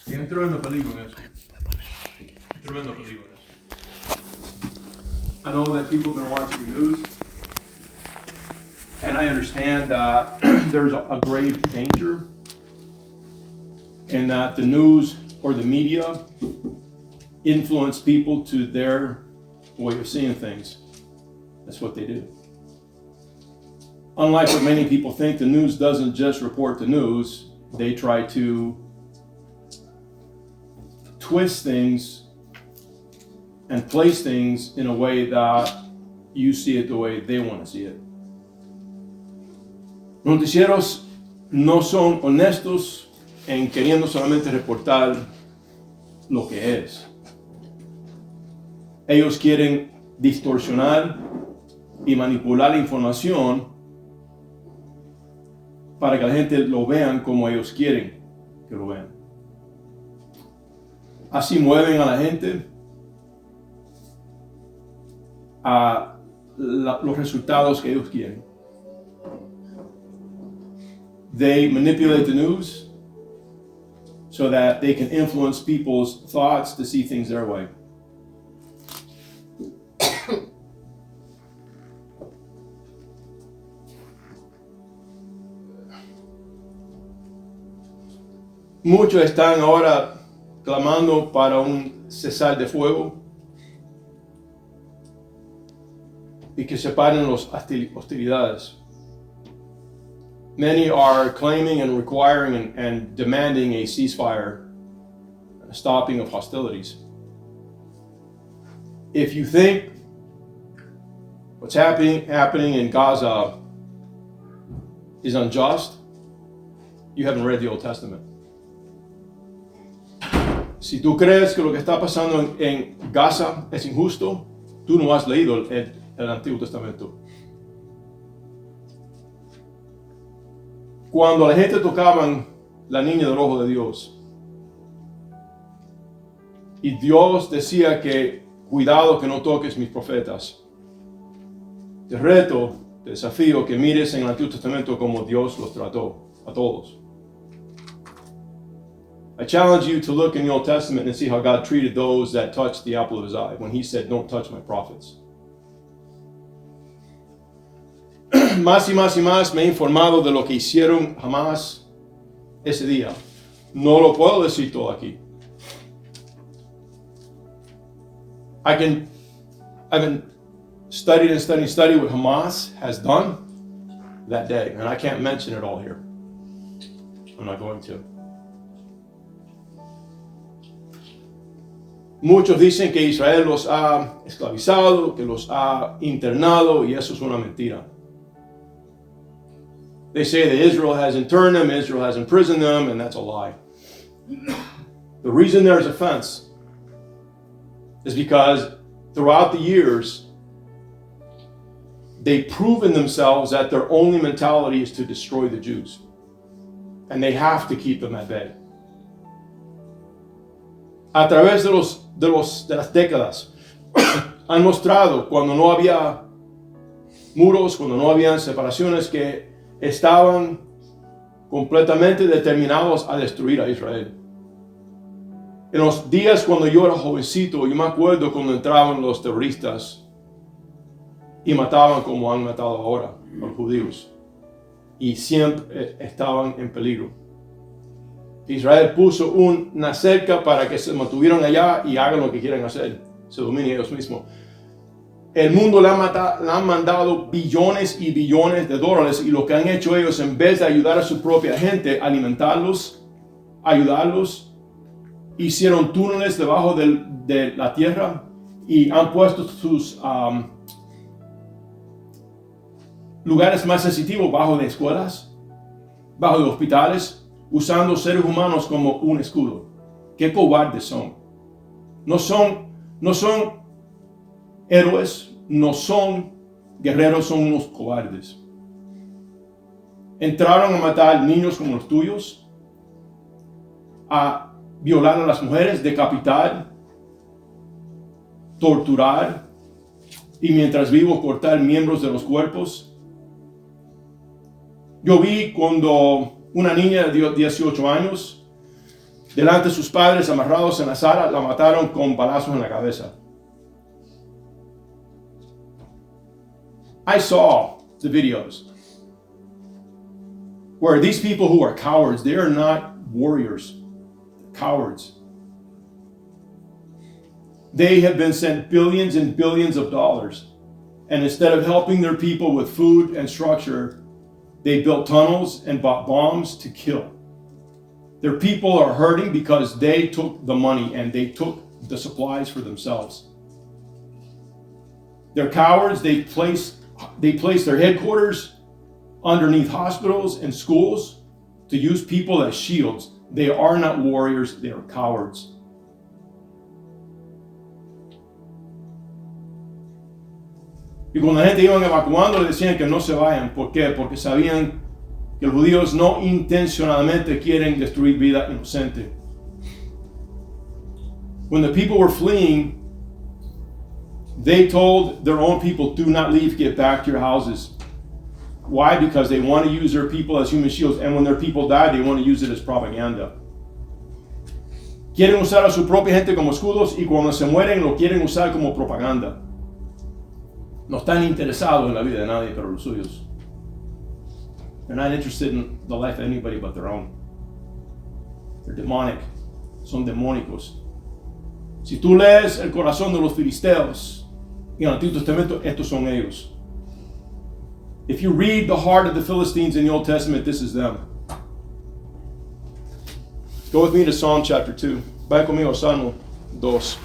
Tiene tremendo peligro en eso. Tremendo peligro en eso. I know that people have been watching the news, and I understand that there's a grave danger in that the news or the media influence people to their way of seeing things. That's what they do. Unlike what many people think, the news doesn't just report the news. They try to twist things and place things in a way that you see it the way they want to see it. Los noticieros no son honestos en queriendo solamente reportar lo que es. Ellos quieren distorsionar y manipular la información para que la gente lo vean como ellos quieren que lo vean. Así mueven a la gente a los resultados que ellos quieren. They manipulate the news so that they can influence people's thoughts to see things their way. Muchos están ahora clamando para un cesar de fuego y que se paren las hostilidades. Many are claiming and requiring and demanding a ceasefire, a stopping of hostilities. If you think what's happening in Gaza is unjust, you haven't read the Old Testament. Si tú crees que lo que está pasando en Gaza es injusto, tú no has leído el Antiguo Testamento. Cuando la gente tocaba la niña del ojo de Dios, y Dios decía que cuidado que no toques mis profetas, te reto, te desafío que mires en el Antiguo Testamento como Dios los trató a todos. I challenge you to look in the Old Testament and see how God treated those that touched the apple of his eye when he said, don't touch my prophets. Más y más y más me he informado de lo que hicieron Hamas ese día. No lo puedo decir todo aquí. I've been studying what Hamas has done that day, and I can't mention it all here. I'm not going to. Muchos dicen que Israel los ha esclavizado, que los ha internado, y eso es una mentira. They say that Israel has interned them, Israel has imprisoned them, and that's a lie. The reason there's offense is because throughout the years, they've proven themselves that their only mentality is to destroy the Jews. And they have to keep them at bay. A través de las décadas, han mostrado cuando no había muros, cuando no habían separaciones, que estaban completamente determinados a destruir a Israel. En los días cuando yo era jovencito, yo me acuerdo cuando entraban los terroristas y mataban como han matado ahora a los judíos. Y siempre estaban en peligro. Israel puso una cerca para que se mantuvieran allá y hagan lo que quieran hacer. Se dominen ellos mismos. El mundo le han mandado billones y billones de dólares, y lo que han hecho ellos, en vez de ayudar a su propia gente, alimentarlos, ayudarlos, hicieron túneles debajo de la tierra y han puesto sus lugares más sensitivos bajo de escuelas, bajo de hospitales, usando seres humanos como un escudo. ¡Qué cobardes son! No son héroes, no son guerreros, son unos cobardes. Entraron a matar niños como los tuyos, a violar a las mujeres, decapitar, torturar y mientras vivo cortar miembros de los cuerpos. Yo vi cuando una niña de 18 años delante de sus padres amarrados en la sala, la mataron con balazos en la cabeza. I saw the videos where these people who are cowards, they are not warriors, cowards. They have been sent billions and billions of dollars, and instead of helping their people with food and structure, they built tunnels and bought bombs to kill. Their people are hurting because they took the money and they took the supplies for themselves. They're cowards. They place their headquarters underneath hospitals and schools to use people as shields. They are not warriors, they are cowards. Y cuando la gente iban evacuando, le decían que no se vayan. ¿Por qué? Porque sabían que los judíos no intencionalmente quieren destruir vida inocente. When the people were fleeing, they told their own people, do not leave, get back to your houses. Why? Because they want to use their people as human shields, and when their people die, they want to use it as propaganda. Quieren usar a su propia gente como escudos, y cuando se mueren lo quieren usar como propaganda. No están interesados en la vida de nadie pero los suyos. They're not interested in the life of anybody but their own. They're demonic. Son demónicos. Si tú lees el corazón de los filisteos en el Antiguo Testamento, estos son ellos. If you read the heart of the Philistines in the Old Testament, this is them. Go with me to Psalm chapter 2. Vaya conmigo a Salmo 2.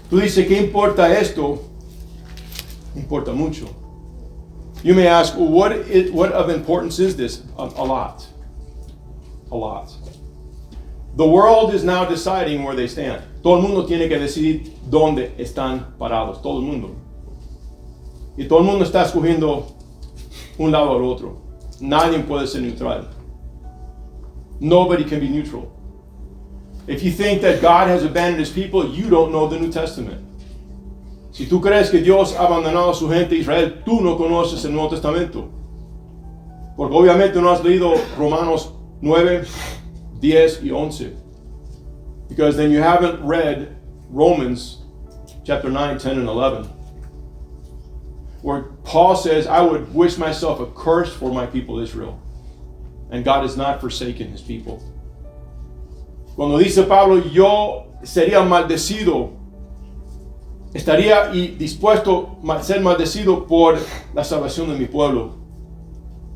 Tú dices, ¿qué importa esto? Importa mucho. You may ask, well, what of importance is this? A lot. A lot. The world is now deciding where they stand. Todo el mundo tiene que decidir dónde están parados. Todo el mundo. Y todo el mundo está escogiendo un lado al otro. Nadie puede ser neutral. Nobody can be neutral. If you think that God has abandoned his people, you don't know the New Testament. Si tú crees que Dios ha abandonado a su gente Israel, tú no conoces el Nuevo Testamento. Porque obviamente no has leído Romanos 9, 10 y 11. Because then you haven't read Romans chapter 9, 10 and 11. Where Paul says, I would wish myself a curse for my people Israel. And God has not forsaken his people. Cuando dice Pablo, yo sería maldecido, estaría dispuesto a ser maldecido por la salvación de mi pueblo.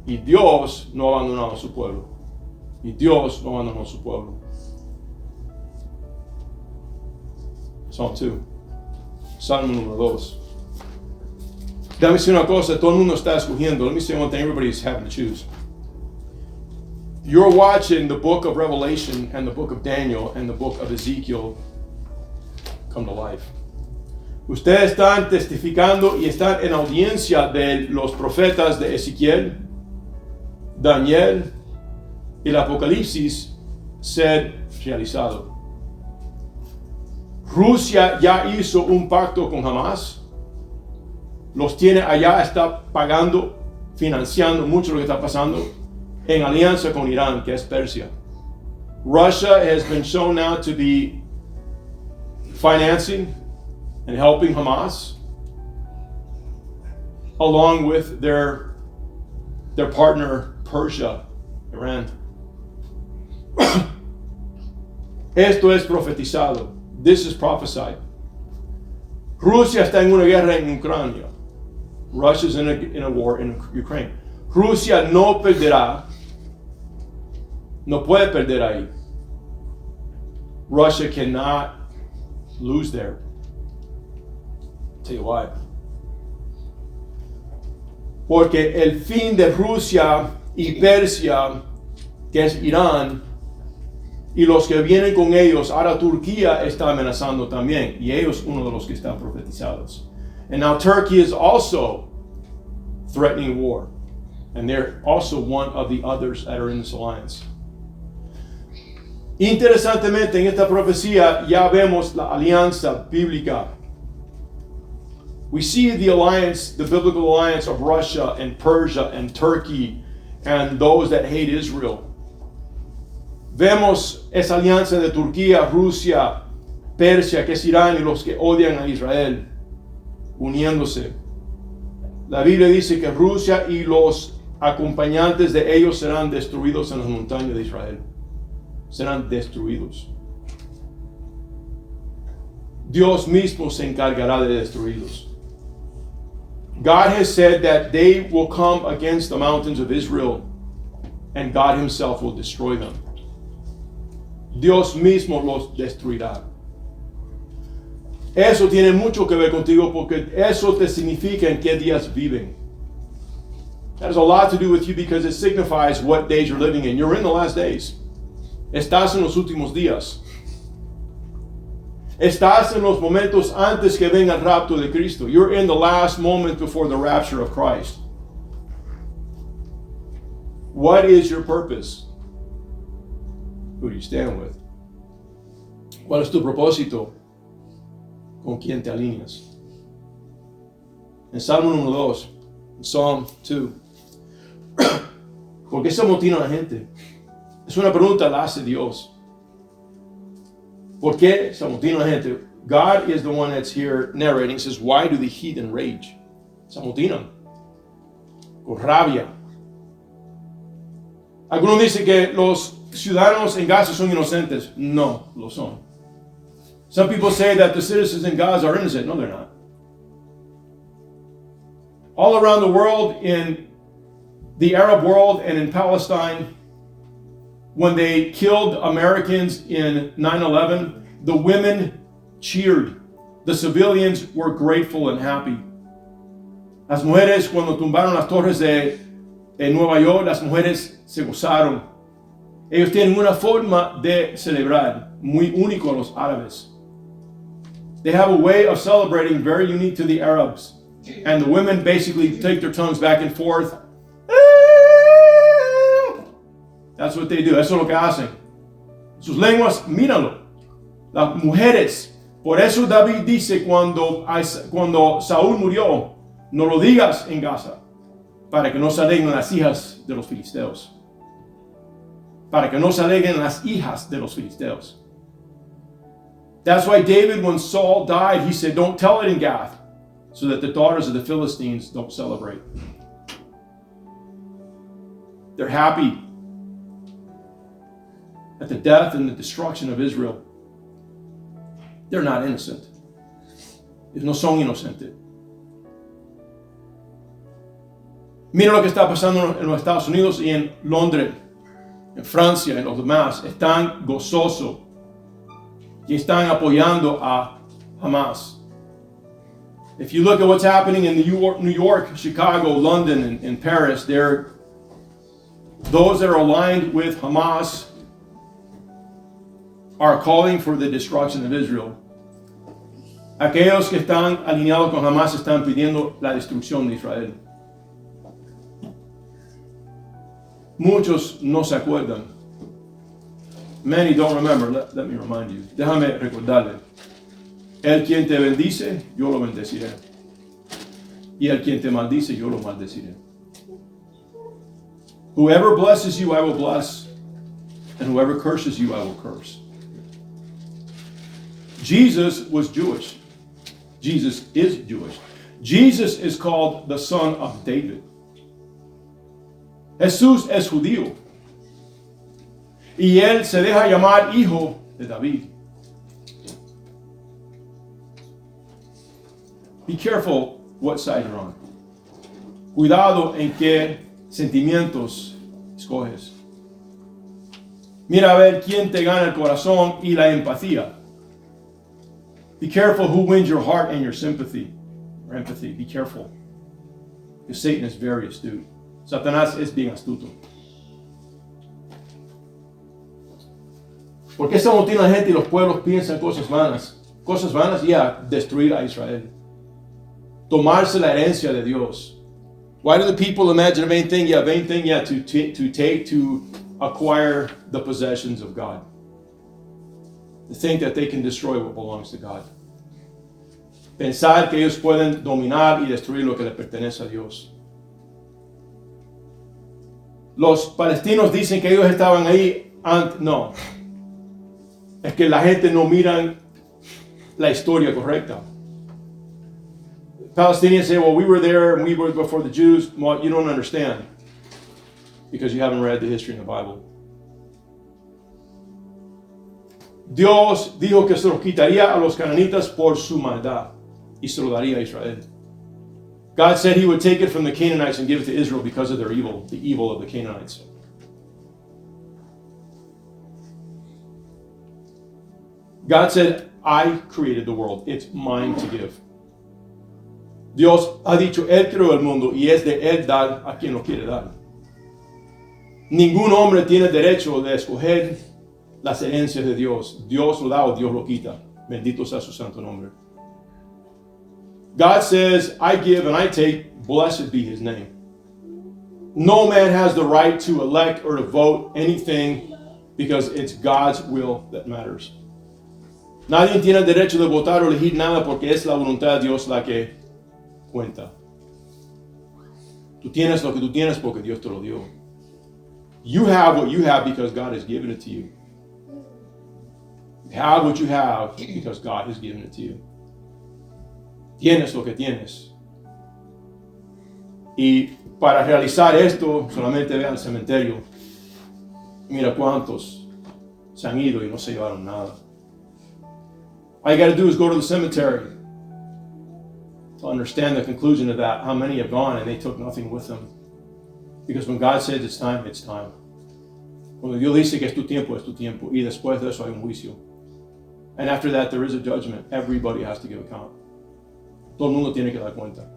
Y Dios no ha abandonado a su pueblo. Y Dios no abandonó a su pueblo. Psalm 2. Salmo número 2. Déjame decir una cosa, todo el mundo está escogiendo. Let me say one thing, everybody's having to choose. You're watching the book of Revelation and the book of Daniel and the book of Ezekiel come to life. Ustedes están testificando y están en audiencia de los profetas de Ezequiel, Daniel y el Apocalipsis ser realizado. Rusia ya hizo un pacto con Hamas. Los tiene allá, está pagando, financiando mucho lo que está pasando en alianza con Irán, que es Persia. Russia has been shown now to be financing and helping Hamas, along with their partner Persia, Iran. Esto es profetizado. This is prophesied. Rusia está en una guerra en Ucrania. Russia is in a war in Ukraine. Rusia no perderá. No puede perder ahí. Russia cannot lose there. I'll tell you why. Porque el fin de Rusia y Persia, que es Irán, y los que vienen con ellos, ahora Turquía está amenazando también, y ellos uno de los que están profetizados. And now Turkey is also threatening war, and they're also one of the others that are in this alliance. Interesantemente, en esta profecía ya vemos la alianza bíblica. We see the alliance, the biblical alliance of Russia and Persia and Turkey and those that hate Israel. Vemos esa alianza de Turquía, Rusia, Persia, que es Irán, y los que odian a Israel, uniéndose. La Biblia dice que Rusia y los acompañantes de ellos serán destruidos en las montañas de Israel. Serán destruidos. Dios mismo se encargará de destruirlos. God has said that they will come against the mountains of Israel and God himself will destroy them. Dios mismo los destruirá. Eso tiene mucho que ver contigo porque eso te significa en qué días viven. That has a lot to do with you because it signifies what days you're living in. You're in the last days. Estás en los últimos días. Estás en los momentos antes que venga el rapto de Cristo. You're in the last moment before the rapture of Christ. What is your purpose? Who do you stand with? ¿Cuál es tu propósito? ¿Con quién te alineas? En Salmo número 2, Psalm 2. ¿Por qué se amotina la gente? Es una pregunta, la hace Dios. ¿Por qué se amotina la gente? God is the one that's here narrating. He says, why do the heathen rage? Se amotinan. Con rabia. Algunos dicen que los ciudadanos en Gaza son inocentes. No, lo son. Some people say that the citizens in Gaza are innocent. No, they're not. All around the world, in the Arab world and in Palestine, when they killed Americans in 9/11, the women cheered. The civilians were grateful and happy. Las mujeres, cuando tumbaron las torres de Nueva York, las mujeres se gozaron. Ellos tienen una forma de celebrar muy único a los árabes. They have a way of celebrating very unique to the Arabs. And the women basically take their tongues back and forth. That's what they do. Eso es lo que hacen. Sus lenguas, míralo. Las mujeres. Por eso David dice cuando Saúl murió, no lo digas en Gaza, para que no se alegren las hijas de los filisteos. Para que no se alegren las hijas de los filisteos. That's why David, when Saul died, he said, don't tell it in Gath, so that the daughters of the Philistines don't celebrate. They're happy at the death and the destruction of Israel. They're not innocent. Ellos no son inocentes. Mira lo que está pasando en los Estados Unidos y en Londres, en Francia, en los demás. Están gozosos y están apoyando a Hamas. If you look at what's happening in New York, Chicago, London, and Paris, those that are aligned with Hamas are calling for the destruction of Israel. Aquellos que están alineados con Hamas están pidiendo la destrucción de Israel. Muchos no se acuerdan. Many don't remember. Let me remind you. Déjame recordarle. El quien te bendice, yo lo bendeciré. Y el quien te maldice, yo lo maldeciré. Whoever blesses you, I will bless. And whoever curses you, I will curse. Jesus was Jewish. Jesus is Jewish. Jesus is called the son of David. Jesús es judío. Y él se deja llamar hijo de David. Be careful what side you're on. Cuidado en qué sentimientos escoges. Mira a ver quién te gana el corazón y la empatía. Be careful who wins your heart and your sympathy or empathy. Be careful. Because Satan is very astute. Satanás es bien astuto. ¿Por qué se amotina la gente y los pueblos piensan cosas vanas? Cosas vanas, destruir a Israel. Tomarse la herencia de Dios. Why do the people imagine a vain thing? To acquire the possessions of God. To think that they can destroy what belongs to God. Pensar que ellos pueden dominar y destruir lo que le pertenece a Dios. Los palestinos dicen que ellos estaban ahí antes. No. Es que la gente no mira la historia correcta. Palestinians say, well, we were there and we were before the Jews. Well, you don't understand because you haven't read the history in the Bible. Dios dijo que se los quitaría a los cananitas por su maldad y se lo daría a Israel. God said he would take it from the Canaanites and give it to Israel because of their evil, the evil of the Canaanites. God said, I created the world. It's mine to give. Dios ha dicho, Él creó el mundo y es de Él dar a quien lo quiere dar. Ningún hombre tiene derecho de escoger las herencias de Dios. Dios lo da o Dios lo quita. Bendito sea su santo nombre. God says, I give and I take, blessed be his name. No man has the right to elect or to vote anything because it's God's will that matters. Nadie tiene el derecho de votar o elegir nada porque es la voluntad de Dios la que cuenta. Tú tienes lo que tú tienes porque Dios te lo dio. You have what you have because God has given it to you. You have what you have because God has given it to you. Tienes lo que tienes. Y para realizar esto, solamente ve al cementerio. Mira cuántos se han ido y no se llevaron nada. All you got to do is go to the cemetery to understand the conclusion of that. How many have gone and they took nothing with them? Because when God says it's time, it's time. Cuando Dios dice que es tu tiempo, es tu tiempo. Y después de eso hay un juicio. And after that, there is a judgment. Everybody has to give account. Todo el mundo tiene que dar cuenta.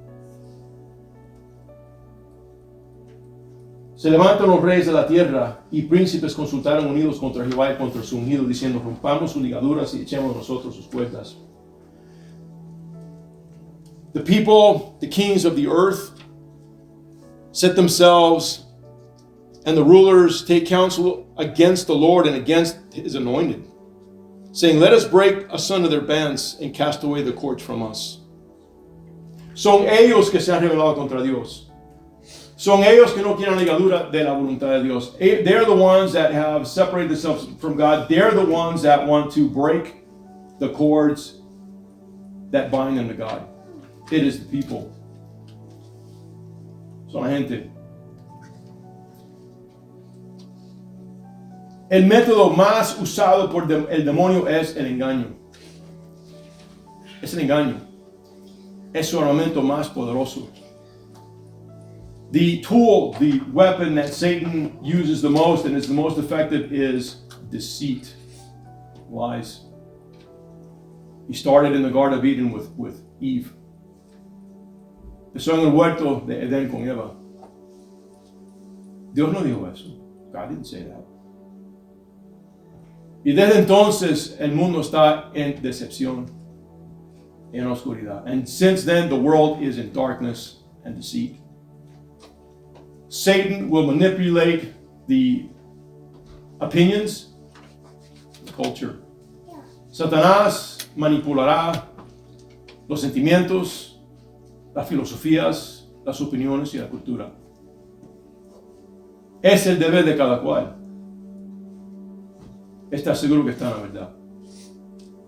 Se levantan los reyes de la tierra y príncipes consultaron unidos contra Jehová y contra su ungido, diciendo, rompamos sus ligaduras y echemos nosotros sus cuerdas. The people, the kings of the earth, set themselves, and the rulers take counsel against the Lord and against his anointed, saying, let us break asunder their bands and cast away the cords from us. Son ellos que se han rebelado contra Dios. Son ellos que no quieren la ligadura de la voluntad de Dios. They're the ones that have separated themselves from God. They're the ones that want to break the cords that bind them to God. It is the people. Son la gente. El método más usado por el demonio es el engaño. Es el engaño. Es su armamento más poderoso. The tool, the weapon that Satan uses the most and is the most effective is deceit, lies. He started in the Garden of Eden with Eve. Empezó en el huerto de Edén con Eva. Dios no dijo eso. God didn't say that. Y desde entonces el mundo está en decepción, en oscuridad. And since then the world is in darkness and deceit. Satan will manipulate the opinions, the culture. Satanás manipulará los sentimientos, las filosofías, las opiniones y la cultura. Es el deber de cada cual estar seguro que está en la verdad.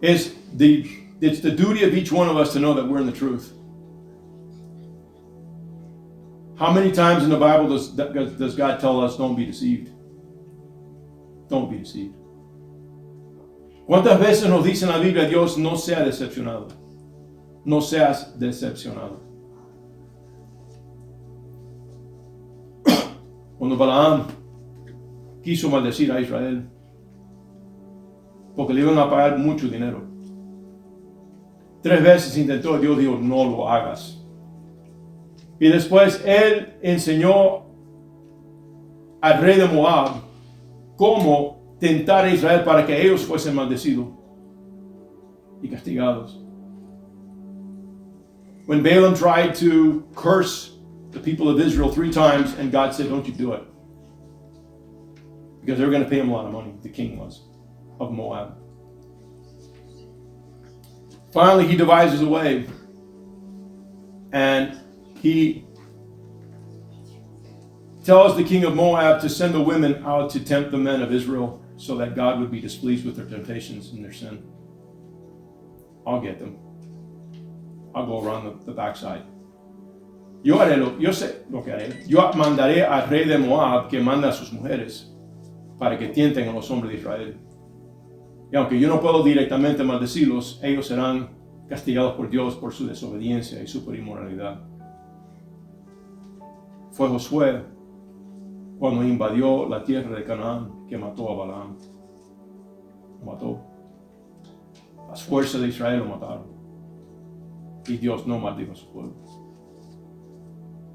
It's the duty of each one of us to know that we're in the truth. How many times in the Bible does God tell us, don't be deceived? Don't be deceived. ¿Cuántas veces nos dice en la Biblia, Dios, no sea decepcionado? No seas decepcionado. Cuando Balaam quiso maldecir a Israel, porque le iban a pagar mucho dinero. 3 veces intentó, Dios dijo, no lo hagas. Y después él enseñó al rey de Moab cómo tentar a Israel para que ellos fuesen maldecidos y castigados. When Balaam tried to curse the people of Israel 3 times, and God said, don't you do it. Because they were going to pay him a lot of money, the king was, of Moab. Finally, he devises a way, and he tells the king of Moab to send the women out to tempt the men of Israel so that God would be displeased with their temptations and their sin. I'll get them. I'll go around the backside. Yo sé lo que haré. Yo mandaré al rey de Moab que manda a sus mujeres para que tienten a los hombres de Israel. Y aunque yo no puedo directamente maldecirlos, ellos serán castigados por Dios por su desobediencia y su inmoralidad. Fue Josué cuando invadió la tierra de Canaán que mató a Balaam. Lo mató. Las fuerzas de Israel lo mataron. Y Dios no maldijo a su pueblo.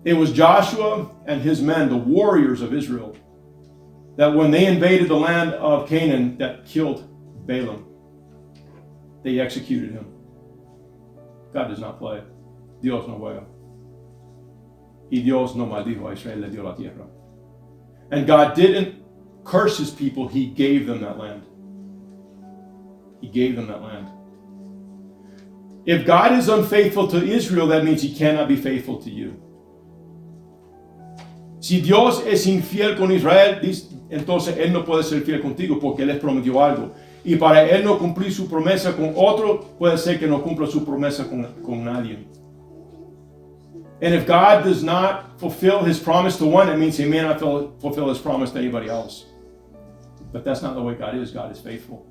It was Joshua and his men, the warriors of Israel, that when they invaded the land of Canaan, that killed Balaam. They executed him. God does not play. Dios no juega. Y Dios no maldijo a Israel, le dio la tierra. And God didn't curse his people, he gave them that land. He gave them that land. If God is unfaithful to Israel, that means he cannot be faithful to you. Si Dios es infiel con Israel, entonces él no puede ser fiel contigo porque él les prometió algo. Y para él no cumplir su promesa con otro, puede ser que no cumpla su promesa con nadie. And if God does not fulfill his promise to one, it means he may not fulfill his promise to anybody else. But that's not the way God is. God is faithful.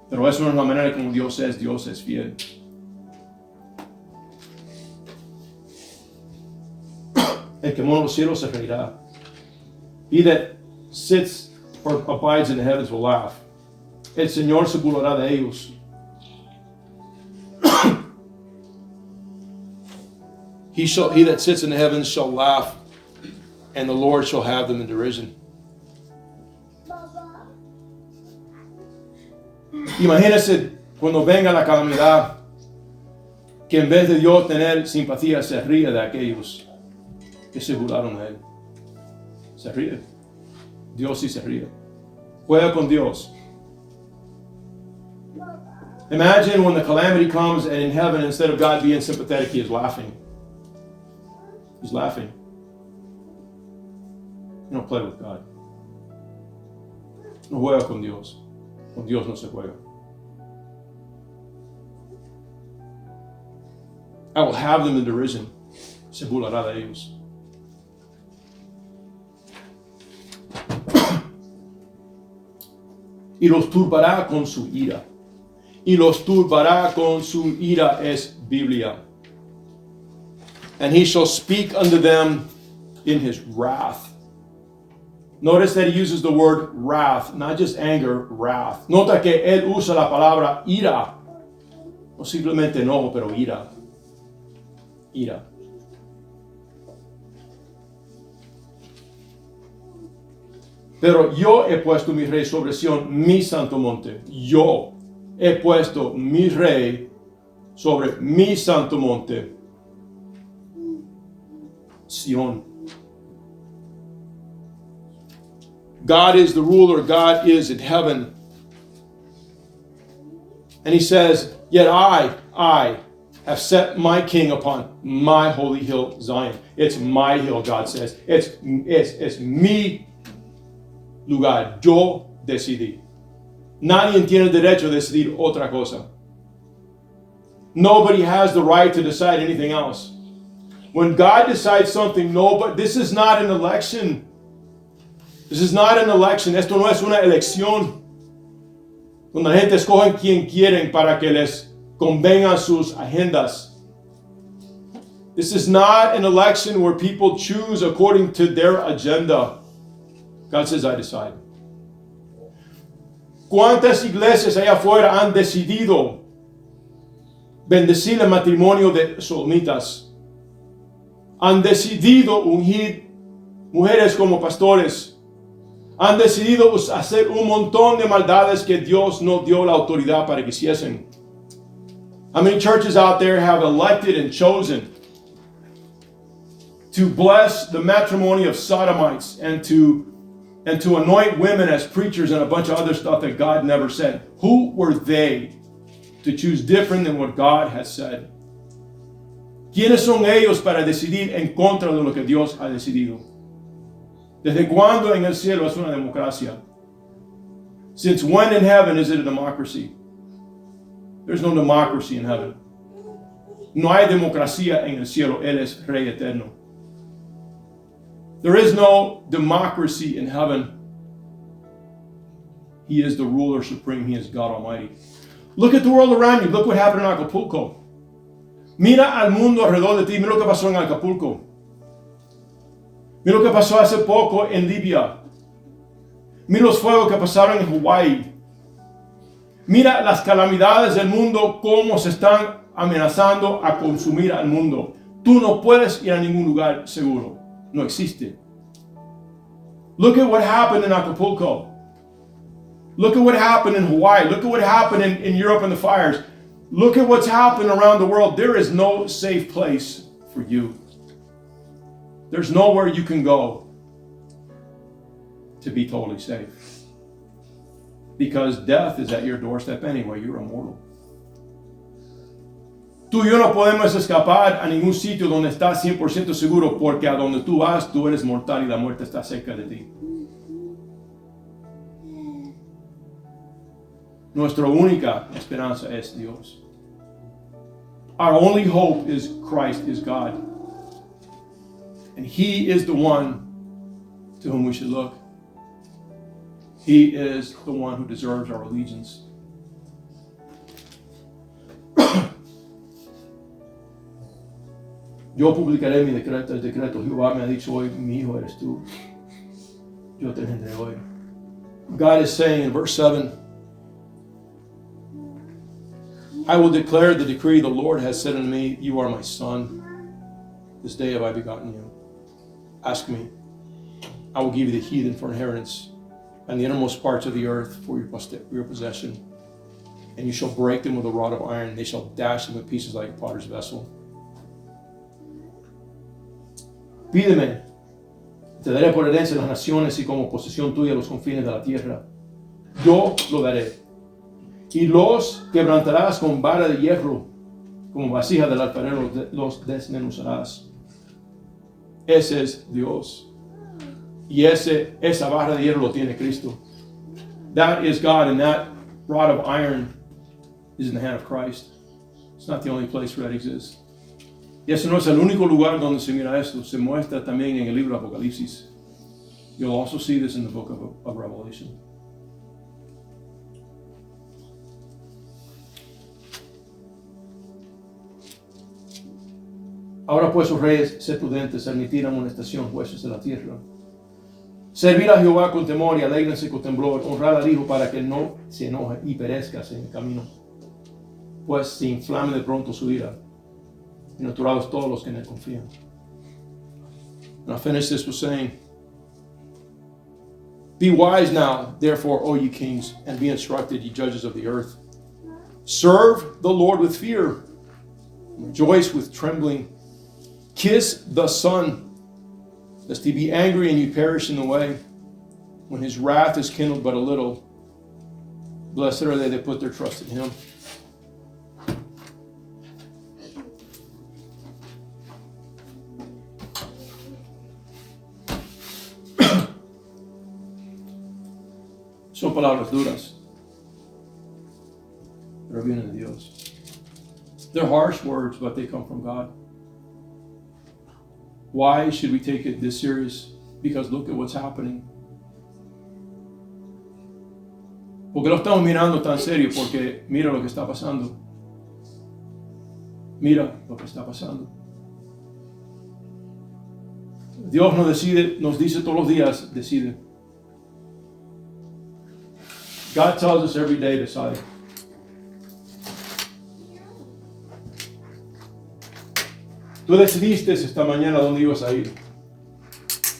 Pero eso no es la manera como Dios es fiel. El que mora en los cielos se reirá. He that sits or abides in the heavens will laugh. El Señor se burlará de ellos. He that sits in the heavens shall laugh, and the Lord shall have them in derision. Imagínese cuando venga la calamidad, que en vez de Dios tener simpatía, se ríe de aquellos que se burlaron de él. Se ríe. Dios sí se ríe. Juega con Dios. Imagine when the calamity comes and in heaven, instead of God being sympathetic, he is laughing. He's laughing. You don't play with God. No juega con Dios. Con Dios no se juega. I will have them in derision. Se burlará de ellos. Y los turbará con su ira. Y los turbará con su ira es Biblia. And he shall speak unto them in his wrath. Notice that he uses the word wrath, not just anger, wrath. Nota que él usa la palabra ira. No simplemente enojo, pero ira. Ira. Pero yo he puesto mi rey sobre Sión, mi santo monte. Yo he puesto mi rey sobre mi santo monte. Sion. God is the ruler. God is in heaven. And he says, yet I have set my king upon my holy hill, Zion. It's my hill, God says. It's mi lugar. Yo decidí. Nadie tiene derecho a decidir otra cosa. Nobody has the right to decide anything else. When God decides something, this is not an election. This is not an election. Esto no es una elección. Donde la gente escoge quien quieren para que les convengan sus agendas. This is not an election where people choose according to their agenda. God says, I decide. ¿Cuántas iglesias allá afuera han decidido bendecir el matrimonio de sodomitas? Han decidido ungir mujeres como pastores. Han decidido hacer un montón de maldades que Dios no dio la autoridad para que hiciesen. How many churches out there have elected and chosen to bless the matrimony of sodomites and to anoint women as preachers and a bunch of other stuff that God never said? Who were they to choose different than what God has said. ¿Quiénes son ellos para decidir en contra de lo que Dios ha decidido? ¿Desde cuándo en el cielo es una democracia? Since when in heaven is it a democracy? There's no democracy in heaven. No hay democracia en el cielo. Él es Rey eterno. There is no democracy in heaven. He is the ruler supreme. He is God Almighty. Look at the world around you. Look what happened in Acapulco. Mira al mundo alrededor de ti. Mira lo que pasó en Acapulco. Mira lo que pasó hace poco en Libia. Mira los fuegos que pasaron en Hawái. Mira las calamidades del mundo, cómo se están amenazando a consumir al mundo. Tú no puedes ir a ningún lugar seguro. No existe. Look at what happened in Acapulco. Look at what happened in Hawaii. Look at what happened in Europe in the fires. Look at what's happened around the world. There is no safe place for you. There's nowhere you can go to be totally safe. Because death is at your doorstep anyway. You're immortal. Tú y yo no podemos escapar a ningún sitio donde estás 100% seguro, porque a donde tú vas, tú eres mortal y la muerte está cerca de ti. Nuestra única esperanza es Dios. Our only hope is Christ, is God. And He is the one to whom we should look. He is the one who deserves our allegiance. Yo publicaré mi decreto, el decreto. Jehová me ha dicho hoy, mi hijo eres tú. Yo te engendré hoy. God is saying in verse 7, I will declare the decree, the Lord has said unto me, you are my son. This day have I begotten you. Ask me. I will give you the heathen for inheritance, and the innermost parts of the earth for your possession. And you shall break them with a rod of iron. They shall dash them in pieces like a potter's vessel. Pídeme, te daré por herencia las naciones y como posesión tuya los confines de la tierra. Yo lo daré. Y los quebrantarás con vara de hierro, como vasija del alfarero los desmenuzarás. Ese es Dios. Y esa barra de hierro lo tiene Cristo. That is God, and that rod of iron is in the hand of Christ. It's not the only place where that exists. Y eso no es el único lugar donde se mira esto. Se muestra también en el libro de Apocalipsis. You'll also see this in the book of Revelation. Ahora pues, oh reyes, sed prudentes, admitid amonestación, jueces de la tierra. Servir a Jehová con temor y alégrense con temblor. Honrar al Hijo para que no se enoje y perezcas en el camino. Pues se inflame de pronto su ira. Bienaventurados todos los que en él confían. And I finish this with saying, be wise now, therefore, O ye kings, and be instructed, ye judges of the earth. Serve the Lord with fear. Rejoice with trembling. Kiss the Son, lest he be angry and you perish in the way, when his wrath is kindled but a little. Blessed are they that put their trust in him. Son palabras duras, pero vienen de Dios. They're harsh words, but they come from God. Why should we take it this serious? Because look at what's happening. ¿Por qué lo estamos mirando tan serio? Porque mira lo que está pasando. Mira lo que está pasando. Dios nos dice todos los días, decide. God tells us every day, decide. Tú decidiste esta mañana dónde ibas a ir.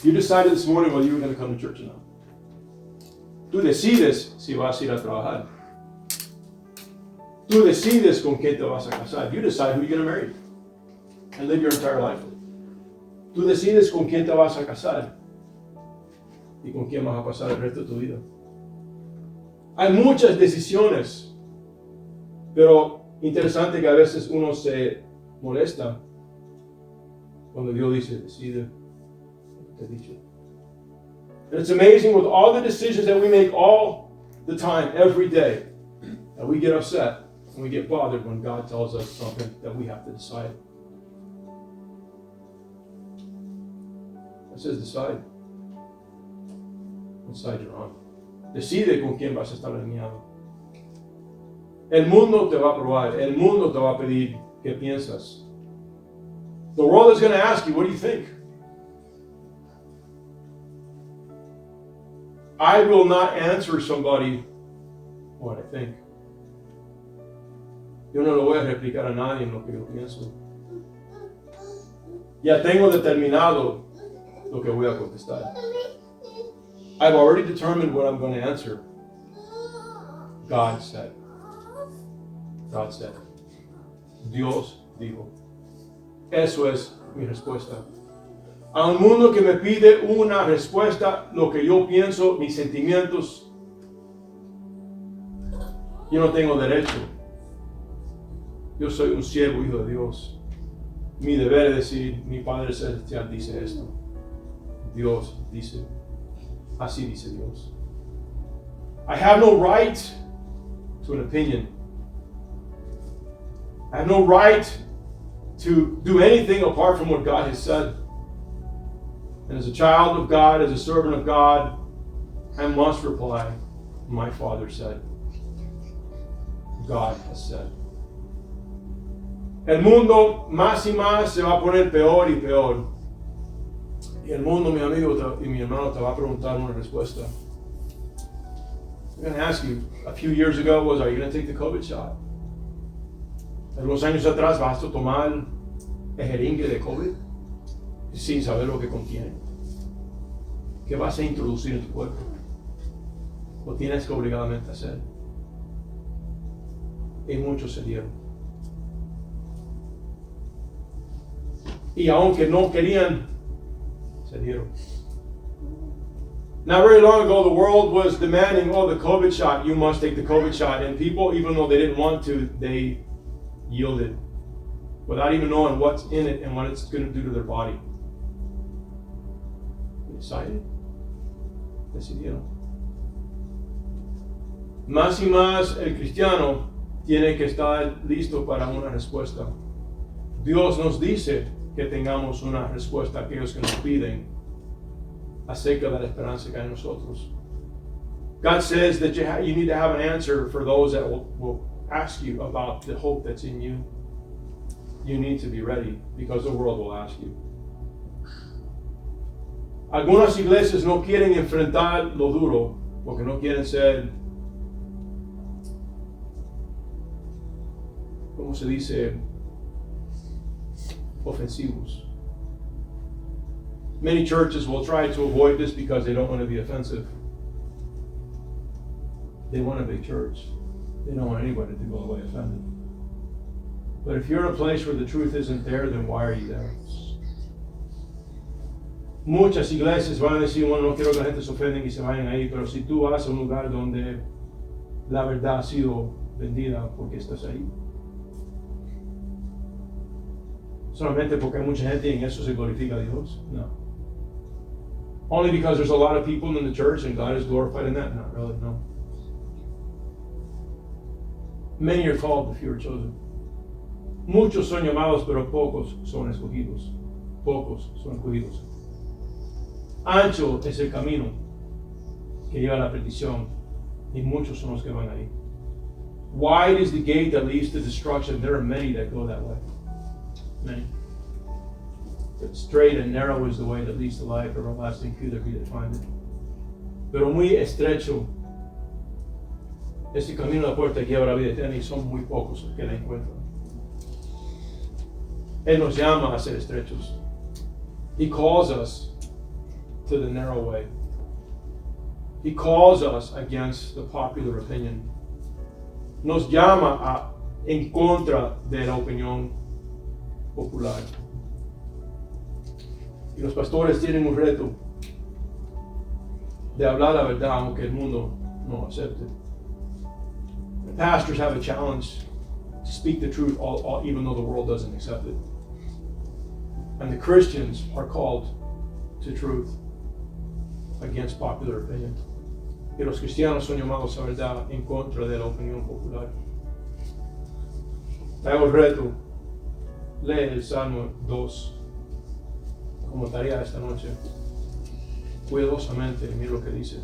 You decided this morning whether you were going to come to church or not. Tú decides si vas a ir a trabajar. Tú decides con quién te vas a casar. You decide who you're going to marry and live your entire life with. Tú decides con quién te vas a casar y con quién vas a pasar el resto de tu vida. Hay muchas decisiones Pero interesante que a veces uno se molesta cuando Dios dice, decide, te he dicho. And it's amazing with all the decisions that we make all the time, every day, that we get upset and we get bothered when God tells us something that we have to decide. It says decide. What side you're on. Decide con quién vas a estar alineado. El mundo te va a probar. El mundo te va a pedir qué piensas. The world is going to ask you, what do you think? I will not answer somebody what I think. Yo no le voy a replicar a nadie en lo que yo pienso. Ya tengo determinado lo que voy a contestar. I've already determined what I'm going to answer. God said. God said. Dios dijo. Eso es mi respuesta. A un mundo que me pide una respuesta, lo que yo pienso, mis sentimientos, yo no tengo derecho. Yo soy un siervo, hijo de Dios. Mi deber es decir, mi Padre Celestial dice esto. Dios dice. Así dice Dios. I have no right to an opinion. I have no right to do anything apart from what God has said. And as a child of God, as a servant of God, I must reply, my Father said. God has said. El mundo más y más se va a poner peor y peor. Y el mundo, mi amigo y mi hermano, te va a preguntar una respuesta. I'm going to ask you, a few years ago was, are you going to take the COVID shot? Algunos años atrás, ¿vas a tomar el jeringue de COVID? Sin saber lo que contiene. ¿Qué vas a introducir en tu cuerpo? Lo tienes que obligadamente hacer. Y muchos se dieron. Y aunque no querían, se dieron. Not very long ago, the world was demanding, the COVID shot, you must take the COVID shot. And people, even though they didn't want to, they yielded without even knowing what's in it and what it's going to do to their body. Decided. Decidieron. Más y más el cristiano tiene que estar listo para una respuesta. Dios nos dice que tengamos una respuesta a aquellos que nos piden acerca de la esperanza que hay en nosotros. God says that you need to have an answer for those that will ask you about the hope that's in you. You need to be ready because the world will ask you. Algunas iglesias no quieren enfrentar lo duro porque no quieren ser, ¿cómo se dice? Ofensivos. Many churches will try to avoid this because they don't want to be offensive. They want a big church. They don't want anybody to go away offended. But if you're in a place where the truth isn't there, then why are you there? Muchas iglesias van a decir, bueno, no quiero que la gente se ofenda y se vayan ahí, pero si tú vas a un lugar donde la verdad ha sido vendida, ¿por qué estás ahí? Solamente porque hay mucha gente y en eso se glorifica a Dios? No. Only because there's a lot of people in the church and God is glorified in that? Not really, no. Many are called, but few are chosen. Muchos son llamados, pero pocos son escogidos. Pocos son escogidos. Ancho es el camino que lleva a la perdición y muchos son los que van ahí. Wide is the gate that leads to destruction. There are many that go that way. Many. But straight and narrow is the way that leads to life. Everlasting, few there be that find it. Pero muy estrecho es el camino de la puerta que lleva a la vida eterna y son muy pocos los que la encuentran. Él nos llama a ser estrechos. He calls us to the narrow way. He calls us against the popular opinion. Nos llama en contra de la opinión popular. Y los pastores tienen un reto de hablar la verdad aunque el mundo no acepte. The pastors have a challenge to speak the truth even though the world doesn't accept it. And the Christians are called to truth against popular opinion. Y los cristianos son llamados a verdad en contra de la opinión popular. Te hago el reto, lee el Salmo 2 como tarea esta noche. Cuidadosamente, mira lo que dice.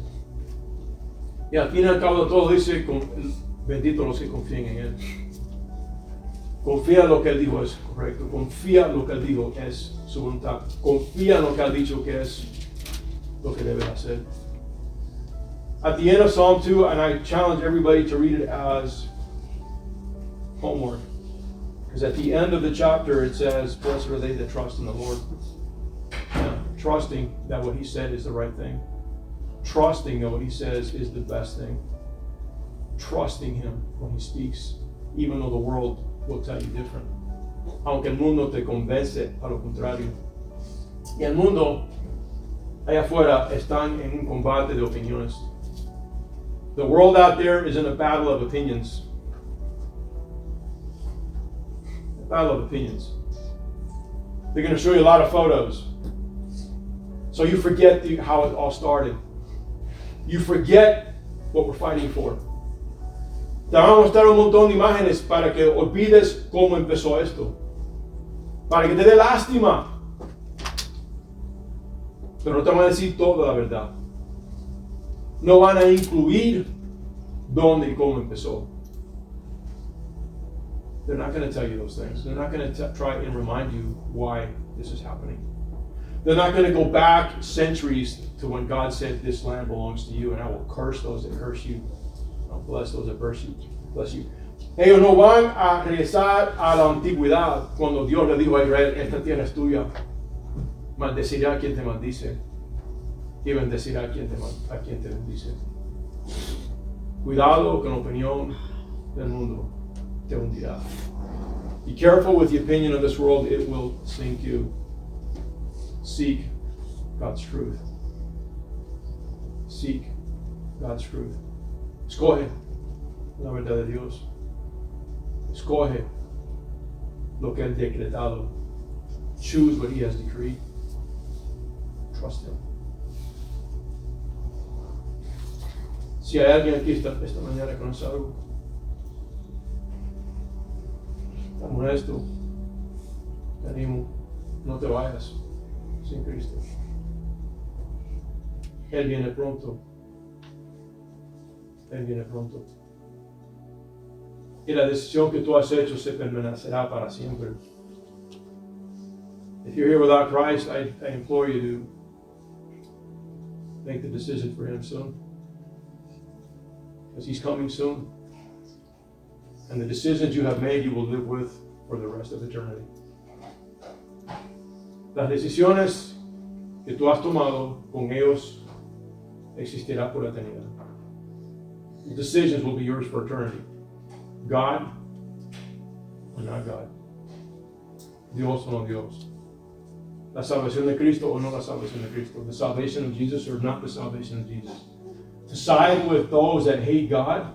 Y al fin y al cabo de todo dice, bendito los que confíen en Él. Confía en lo que Él dijo es correcto. Confía en lo que Él dijo es su voluntad. Confía en lo que ha dicho que es lo que debe hacer. At the end of Psalm 2, and I challenge everybody to read it as homework. Because at the end of the chapter it says, blessed are they that trust in the Lord. Now, trusting that what He said is the right thing. Trusting that what He says is the best thing. Trusting Him when He speaks, even though the world will tell you different. Aunque el mundo te convence a lo contrario. Y el mundo allá afuera están en un combate de opiniones. The world out there is in a battle of opinions. A battle of opinions. They're going to show you a lot of photos. So you forget how it all started. You forget what we're fighting for. Te van a mostrar un montón de imágenes para que olvides cómo empezó esto. Para que te dé lástima. Pero no te van a decir toda la verdad. No van a incluir dónde y cómo empezó. They're not going to tell you those things. They're not going to try and remind you why this is happening. They're not going to go back centuries to when God said, this land belongs to you, and I will curse those that curse you. I'll bless those that bless you. Ellos no van a regresar a la antigüedad cuando Dios le dijo a Israel, esta tierra es tuya. Maldecirá a quien te maldice y bendecirá a quien te bendice. Cuidado con la opinión del mundo, te hundirá. Be careful with the opinion of this world, it will sink you. Seek God's truth. Seek God's truth. Escoge la verdad de Dios. Escoge lo que Él ha decretado. Choose what He has decreed. Trust Him. Si hay alguien aquí esta mañana que conoce algo, está molesto, te animo, no te vayas sin Cristo. Él viene pronto. Él viene pronto. Y la decisión que tú has hecho se permanecerá para siempre. If you're here without Christ, I implore you to make the decision for Him soon. Because He's coming soon. And the decisions you have made, you will live with for the rest of eternity. Las decisiones que tú has tomado con ellos existirán por la eternidad. The decisions will be yours for eternity. God or not God. Dios o no Dios. La salvación de Cristo o no la salvación de Cristo. The salvation of Jesus or not the salvation of Jesus. To side with those that hate God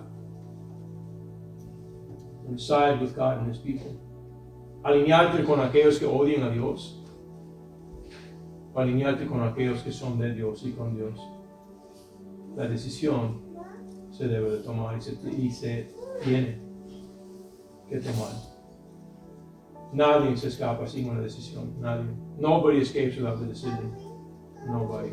and side with God and His people. Alinearte con aquellos que odian a Dios. O alinearte con aquellos que son de Dios y con Dios. La decisión se debe de tomar y se tiene que tomar. Nadie se escapa sin una decisión. Nadie. Nobody escapes without the decision. Nobody.